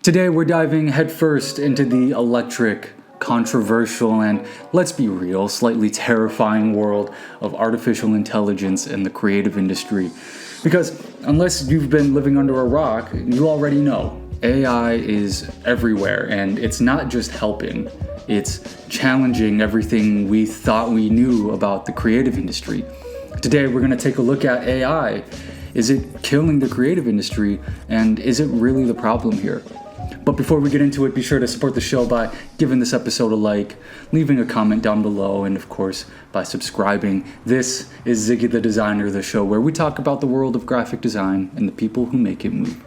Today we're diving headfirst into the electric, controversial, and, let's be real, slightly terrifying world of artificial intelligence in the creative industry. Because unless you've been living under a rock, you already know AI is everywhere, and it's not just helping, it's challenging everything we thought we knew about the creative industry. Today we're going to take a look at AI. Is it killing the creative industry, and is it really the problem here? But before we get into it, be sure to support the show by giving this episode a like, leaving a comment down below, and of course, by subscribing. This is Ziggy the Designer, the show where we talk about the world of graphic design and the people who make it move.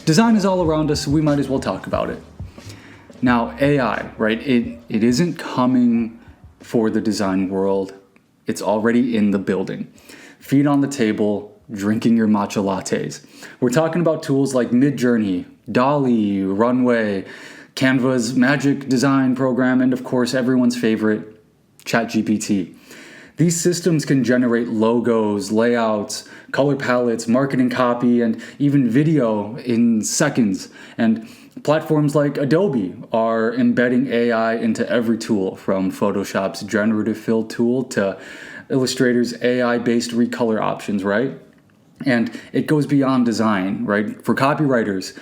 Design is all around us, so we might as well talk about it. Now, AI, right? It isn't coming for the design world. It's already in the building. Feet on the table, drinking your matcha lattes. We're talking about tools like Midjourney, DALL-E, Runway, Canva's magic design program, and of course everyone's favorite, ChatGPT. These systems can generate logos, layouts, color palettes, marketing copy, and even video in seconds. And platforms like Adobe are embedding AI into every tool, from Photoshop's Generative fill tool to Illustrator's AI-based recolor options, right? And it goes beyond design, right? For copywriters,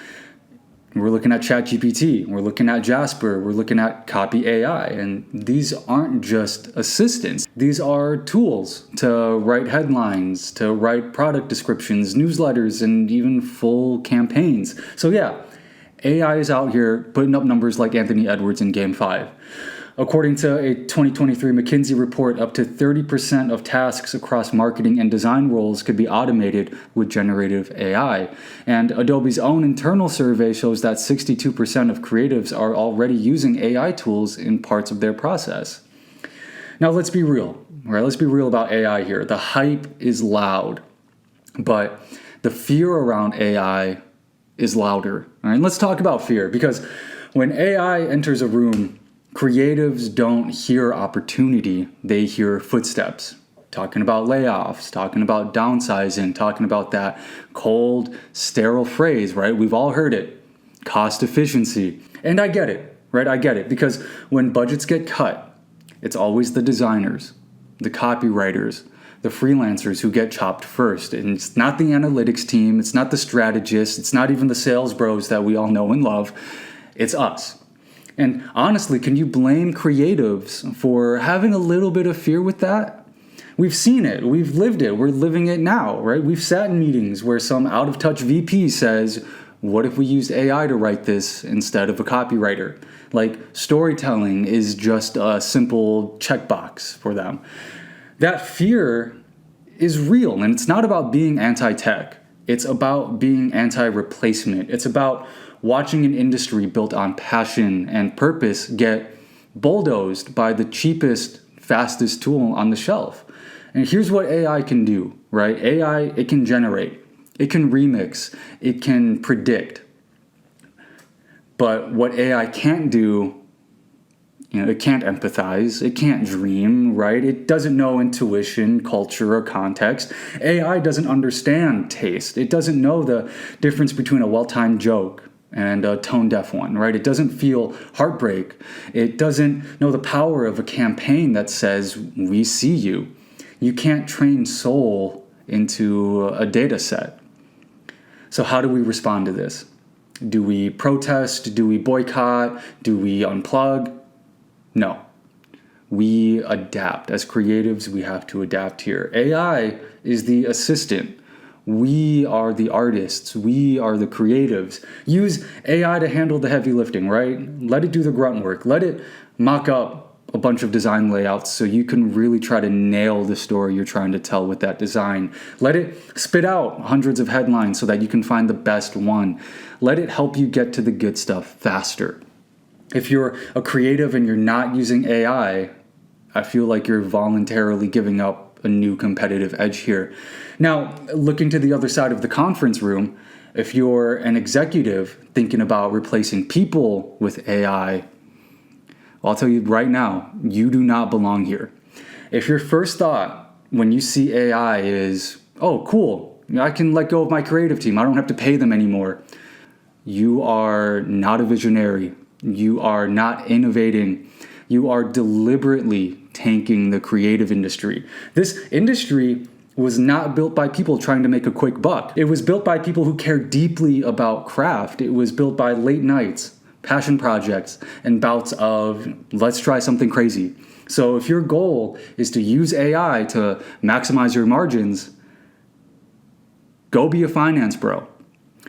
we're looking at ChatGPT, we're looking at Jasper, we're looking at Copy AI, and these aren't just assistants. These are tools to write headlines, to write product descriptions, newsletters, and even full campaigns. So yeah, AI is out here putting up numbers like Anthony Edwards in Game 5. According to a 2023 McKinsey report, up to 30% of tasks across marketing and design roles could be automated with generative AI. And Adobe's own internal survey shows that 62% of creatives are already using AI tools in parts of their process. Now let's be real, right? Let's be real about AI here. The hype is loud, but the fear around AI is louder. All right, let's talk about fear, because when AI enters a room, creatives don't hear opportunity, they hear footsteps. Talking about layoffs, talking about downsizing, talking about that cold, sterile phrase, right? We've all heard it. Cost efficiency. And I get it, right? I get it. Because when budgets get cut, it's always the designers, the copywriters, the freelancers who get chopped first. And it's not the analytics team, it's not the strategists, it's not even the sales bros that we all know and love. It's us. And honestly, can you blame creatives for having a little bit of fear with that? We've seen it, we've lived it, we're living it now, right? We've sat in meetings where some out-of-touch VP says, what if we used AI to write this instead of a copywriter? Like, storytelling is just a simple checkbox for them. That fear is real, and it's not about being anti-tech. It's about being anti-replacement. It's about watching an industry built on passion and purpose get bulldozed by the cheapest, fastest tool on the shelf. And here's what AI can do, right? AI, it can generate, it can remix, it can predict. But what AI can't do, it can't empathize, it can't dream, right? It doesn't know intuition, culture, or context. AI doesn't understand taste. It doesn't know the difference between a well-timed joke and a tone-deaf one, right? It doesn't feel heartbreak. It doesn't know the power of a campaign that says, we see you. You can't train soul into a data set. So how do we respond to this? Do we protest? Do we boycott? Do we unplug? No. We adapt. As creatives, we have to adapt here. AI is the assistant. We are the artists. We are the creatives. Use AI to handle the heavy lifting, right? Let it do the grunt work. Let it mock up a bunch of design layouts so you can really try to nail the story you're trying to tell with that design. Let it spit out hundreds of headlines so that you can find the best one. Let it help you get to the good stuff faster. If you're a creative and you're not using AI, I feel like you're voluntarily giving up a new competitive edge here. Now, looking to the other side of the conference room, if you're an executive thinking about replacing people with AI, I'll tell you right now, you do not belong here. If your first thought when you see AI is, oh, cool, I can let go of my creative team. I don't have to pay them anymore. You are not a visionary. You are not innovating. You are deliberately tanking the creative industry. This industry was not built by people trying to make a quick buck. It was built by people who care deeply about craft. It was built by late nights, passion projects, and bouts of let's try something crazy. So if your goal is to use AI to maximize your margins, go be a finance bro.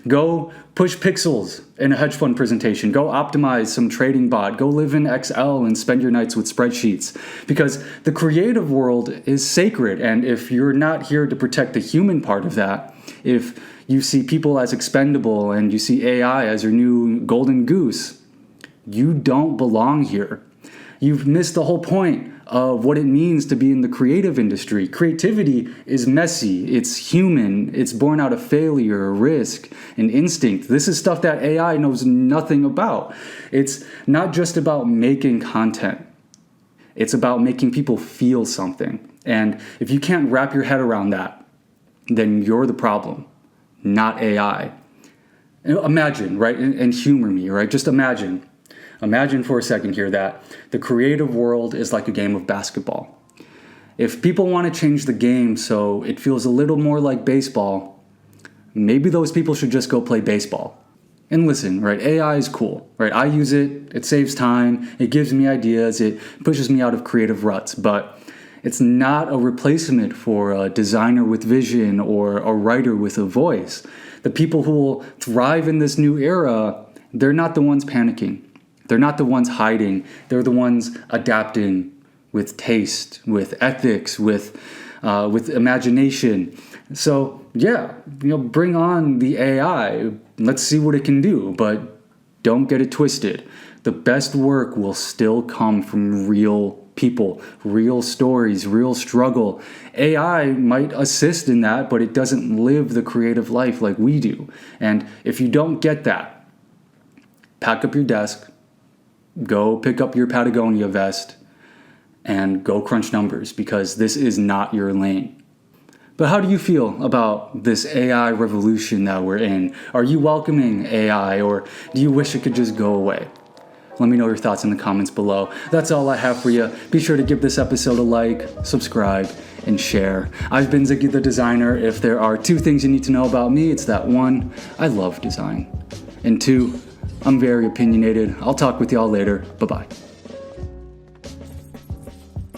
Go push pixels in a hedge fund presentation. Go optimize some trading bot. Go live in Excel and spend your nights with spreadsheets. Because the creative world is sacred. And if you're not here to protect the human part of that, if you see people as expendable and you see AI as your new golden goose, you don't belong here. You've missed the whole point of what it means to be in the creative industry. Creativity is messy, it's human, it's born out of failure, risk, and instinct. This is stuff that AI knows nothing about. It's not just about making content. It's about making people feel something. And if you can't wrap your head around that, then you're the problem, not AI. Imagine, right, and humor me, right? Just imagine for a second here that the creative world is like a game of basketball. If people want to change the game so it feels a little more like baseball, maybe those people should just go play baseball. And listen, right, AI is cool, right? I use it, it saves time, it gives me ideas, it pushes me out of creative ruts, but it's not a replacement for a designer with vision or a writer with a voice. The people who will thrive in this new era, they're not the ones panicking. They're not the ones hiding. They're the ones adapting with taste, with ethics, with imagination. So yeah, bring on the AI. Let's see what it can do, but don't get it twisted. The best work will still come from real people, real stories, real struggle. AI might assist in that, but it doesn't live the creative life like we do. And if you don't get that, pack up your desk, go pick up your Patagonia vest, and go crunch numbers, because this is not your lane. But how do you feel about this AI revolution that we're in? Are you welcoming AI, or do you wish it could just go away? Let me know your thoughts in the comments below. That's all I have for you. Be sure to give this episode a like, subscribe, and share. I've been Ziggy the Designer. If there are 2 things you need to know about me, it's that 1, I love design, and 2, I'm very opinionated. I'll talk with y'all later. Bye-bye.